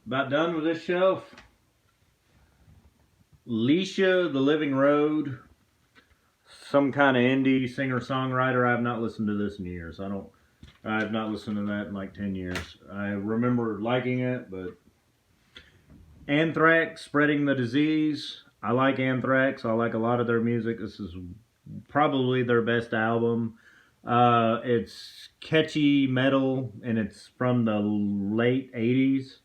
About done with this shelf. Leisha, The Living Road. Some kind of indie singer-songwriter. I have not listened to this in years. I have not listened to that in like 10 years. I remember liking it, but Anthrax, Spreading the Disease. I like Anthrax. I like a lot of their music. This is probably their best album. It's catchy metal, and it's from the late 80s.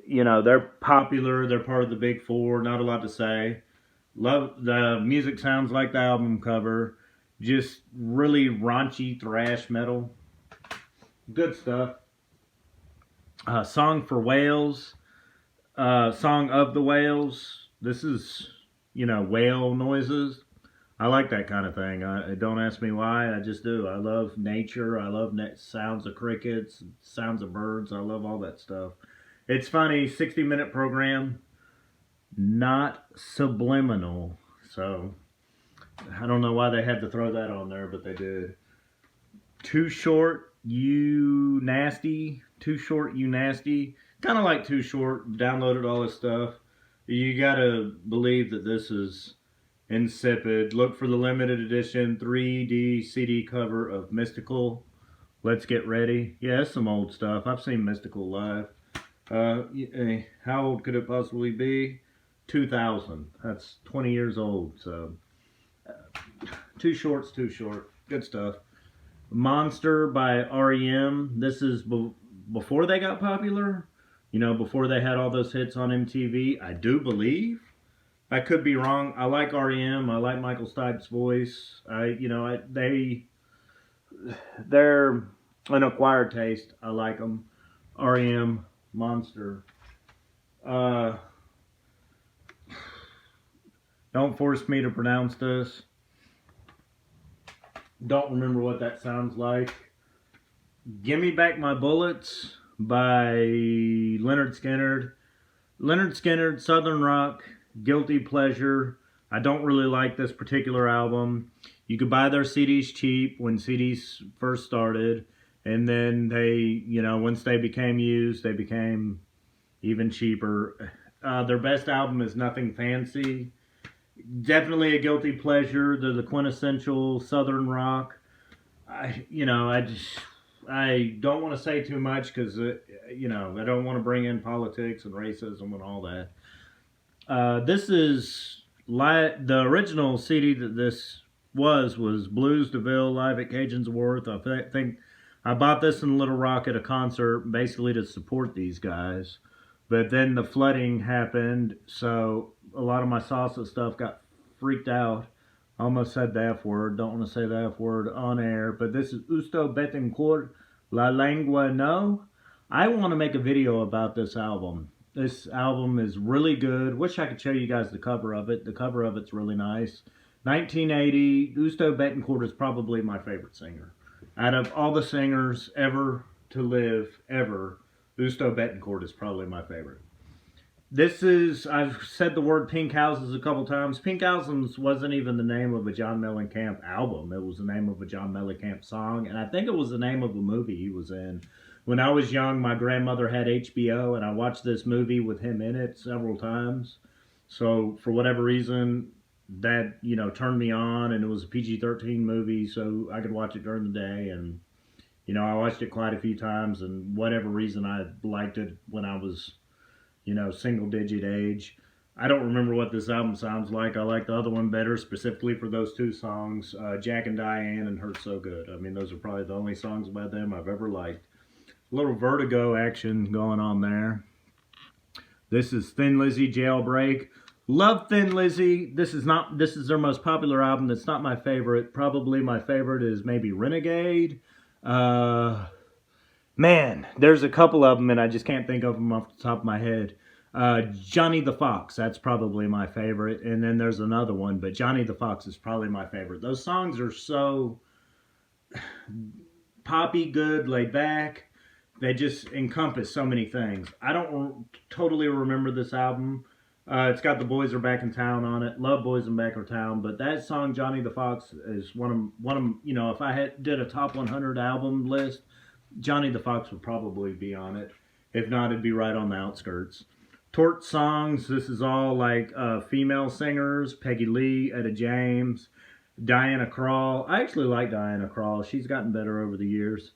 You know, they're popular. They're part of the big four. Not a lot to say. Love the music, sounds like the album cover. Just really raunchy thrash metal. Good stuff. Song for Whales. Song of the Whales. This is, whale noises. I like that kind of thing. Don't ask me why. I just do. I love nature. I love sounds of crickets, sounds of birds. I love all that stuff. It's funny. 60-minute program, not subliminal. So I don't know why they had to throw that on there, but they did. Too Short, You Nasty. Too Short, You Nasty. Kind of like Too Short. Downloaded all this stuff. You gotta believe that this is insipid. Look for the limited edition 3D CD cover of Mystical. Let's Get Ready. Yeah, it's some old stuff. I've seen Mystical live. How old could it possibly be? 2000. That's 20 years old. So, Too Short's Too Short. Good stuff. Monster by REM. This is before they got popular. Before they had all those hits on MTV. I do believe. I could be wrong. I like REM. I like Michael Stipe's voice. They're an acquired taste. I like them. REM, Monster. Uh, don't force me to pronounce this. Don't remember what that sounds like. Gimme Back My Bullets by Leonard Skinner. Leonard Skinner, Southern Rock, Guilty Pleasure. I don't really like this particular album. You could buy their CDs cheap when CDs first started. And then they, once they became used, they became even cheaper. Their best album is Nothing Fancy. Definitely a guilty pleasure. They're the quintessential Southern rock. I don't want to say too much because, I don't want to bring in politics and racism and all that. This is the original CD that this was Blues DeVille live at Cajun's Worth. I think I bought this in Little Rock at a concert basically to support these guys. But then the flooding happened, so a lot of my salsa stuff got freaked out. I almost said the F word. Don't want to say the F word on air. But this is Usto Betancourt, La Lengua No. I want to make a video about this album. This album is really good. Wish I could show you guys the cover of it. The cover of it's really nice. 1980, Usto Betancourt is probably my favorite singer. Out of all the singers ever to live, ever, Usto Betancourt is probably my favorite. I've said the word Pink Houses a couple times. Pink Houses wasn't even the name of a John Mellencamp album. It was the name of a John Mellencamp song, and I think it was the name of a movie he was in. When I was young, my grandmother had HBO, and I watched this movie with him in it several times. So, for whatever reason, that, turned me on, and it was a PG-13 movie, so I could watch it during the day, and, I watched it quite a few times, and whatever reason, I liked it when I was single-digit age. I don't remember what this album sounds like. I like the other one better, specifically for those two songs, Jack and Diane and Hurt So Good. I mean, those are probably the only songs by them I've ever liked. A little Vertigo action going on there. This is Thin Lizzy, Jailbreak. Love Thin Lizzy. This is their most popular album. That's not my favorite. Probably my favorite is maybe Renegade. Man, there's a couple of them, and I just can't think of them off the top of my head. Johnny the Fox, that's probably my favorite. And then there's another one, but Johnny the Fox is probably my favorite. Those songs are so poppy, good, laid back. They just encompass so many things. I don't totally remember this album. It's got The Boys Are Back in Town on it. Love Boys and Back in Town. But that song, Johnny the Fox, is one of if I did a top 100 album list, Johnny the Fox would probably be on it. If not, it'd be right on the outskirts. Tort songs, this is all like female singers. Peggy Lee, Etta James, Diana Krall. I actually like Diana Krall. She's gotten better over the years.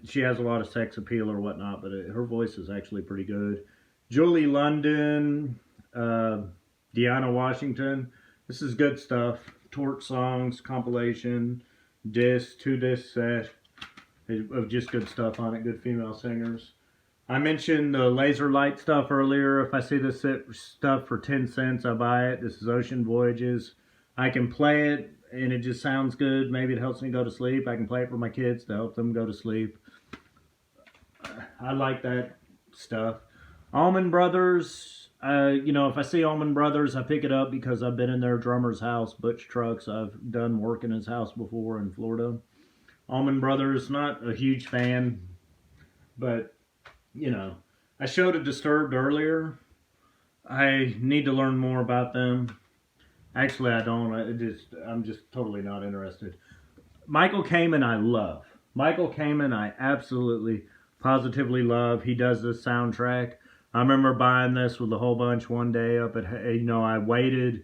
She has a lot of sex appeal or whatnot, but her voice is actually pretty good. Julie London, Deanna Washington. This is good stuff. Tort songs, compilation, disc, 2-disc set of just good stuff on it. Good female singers. I mentioned the laser light stuff earlier. If I see this stuff for 10 cents, I buy it. This is Ocean Voyages. I can play it and it just sounds good. Maybe it helps me go to sleep. I can play it for my kids to help them go to sleep. I like that stuff. Allman Brothers, if I see Allman Brothers, I pick it up because I've been in their drummer's house, Butch Trucks. I've done work in his house before in Florida. Allman Brothers, not a huge fan, but, I showed a Disturbed earlier. I need to learn more about them. Actually, I don't. I'm just totally not interested. Michael Kamen, I love. Michael Kamen, I absolutely, positively love. He does this soundtrack. I remember buying this with a whole bunch one day up at, I waited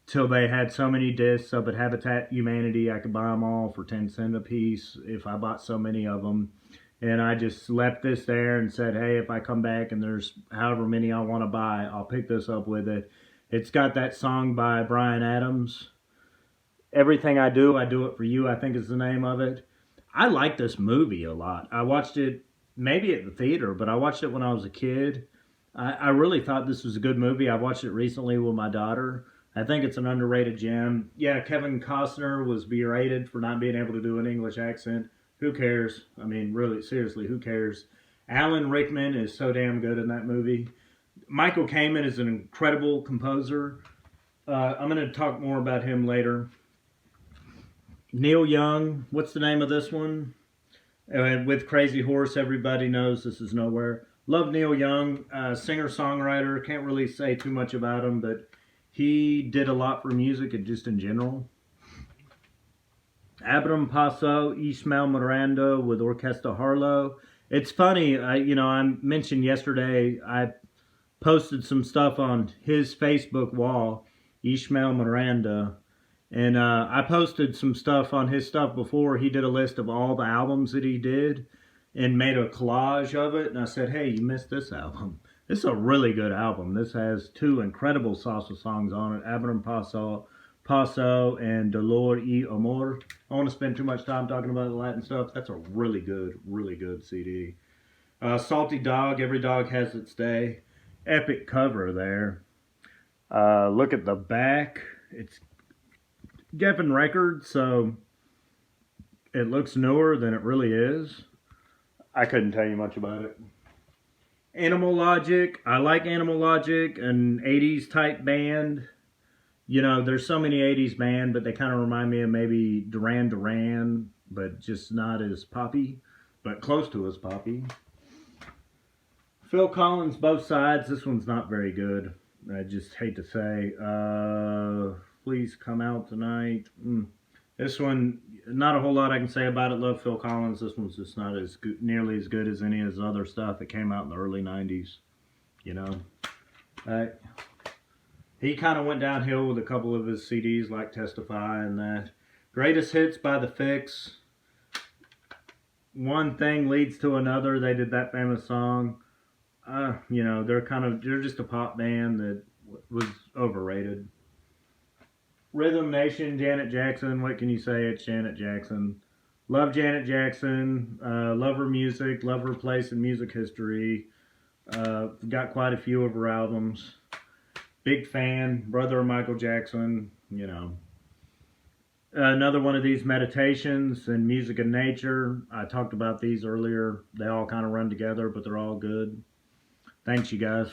till they had so many discs up at Habitat Humanity. I could buy them all for 10 cents a piece if I bought so many of them. And I just left this there and said, hey, if I come back and there's however many I want to buy, I'll pick this up with it. It's got that song by Bryan Adams. Everything I Do It For You, I think is the name of it. I like this movie a lot. I watched it maybe at the theater, but I watched it when I was a kid. I really thought this was a good movie. I watched it recently with my daughter. I think it's an underrated gem. Yeah, Kevin Costner was berated for not being able to do an English accent. Who cares? I mean, really, seriously, who cares? Alan Rickman is so damn good in that movie. Michael Kamen is an incredible composer. I'm going to talk more about him later. Neil Young, what's the name of this one? With Crazy Horse, everybody knows This Is Nowhere. Love Neil Young, singer-songwriter. Can't really say too much about him, but he did a lot for music and just in general. Abraham Paso, Ishmael Miranda with Orquesta Harlow. It's funny, I mentioned yesterday, I posted some stuff on his Facebook wall, Ishmael Miranda, and I posted some stuff on his stuff before. He did a list of all the albums that he did and made a collage of it, and I said, hey, you missed this album. This is a really good album. This has 2 incredible salsa songs on it, Abraham Paso and Dolor y Amor. I don't want to spend too much time talking about the Latin stuff. That's a really good CD. Salty Dog, Every Dog Has Its Day. Epic cover there. Look at the back. It's Geffen Records, so it looks newer than it really is. I couldn't tell you much about it. Animal Logic. I like Animal Logic, an 80s type band. There's so many 80s bands, but they kind of remind me of maybe Duran Duran, but just not as poppy, but close to as poppy. Phil Collins, Both Sides. This one's not very good. I just hate to say. Please Come Out Tonight. This one, not a whole lot I can say about it. Love Phil Collins. This one's just not as good, nearly as good as any of his other stuff that came out in the early 90s. He kind of went downhill with a couple of his CDs like Testify and that. Greatest Hits by The Fix. One thing leads to another. They did that famous song. They're just a pop band that was overrated. Rhythm Nation, Janet Jackson. What can you say? It's Janet Jackson. Love Janet Jackson. Love her music. Love her place in music history. Got quite a few of her albums. Big fan, brother of Michael Jackson, Another one of these meditations and music and nature. I talked about these earlier. They all kind of run together, but they're all good. Thanks, you guys.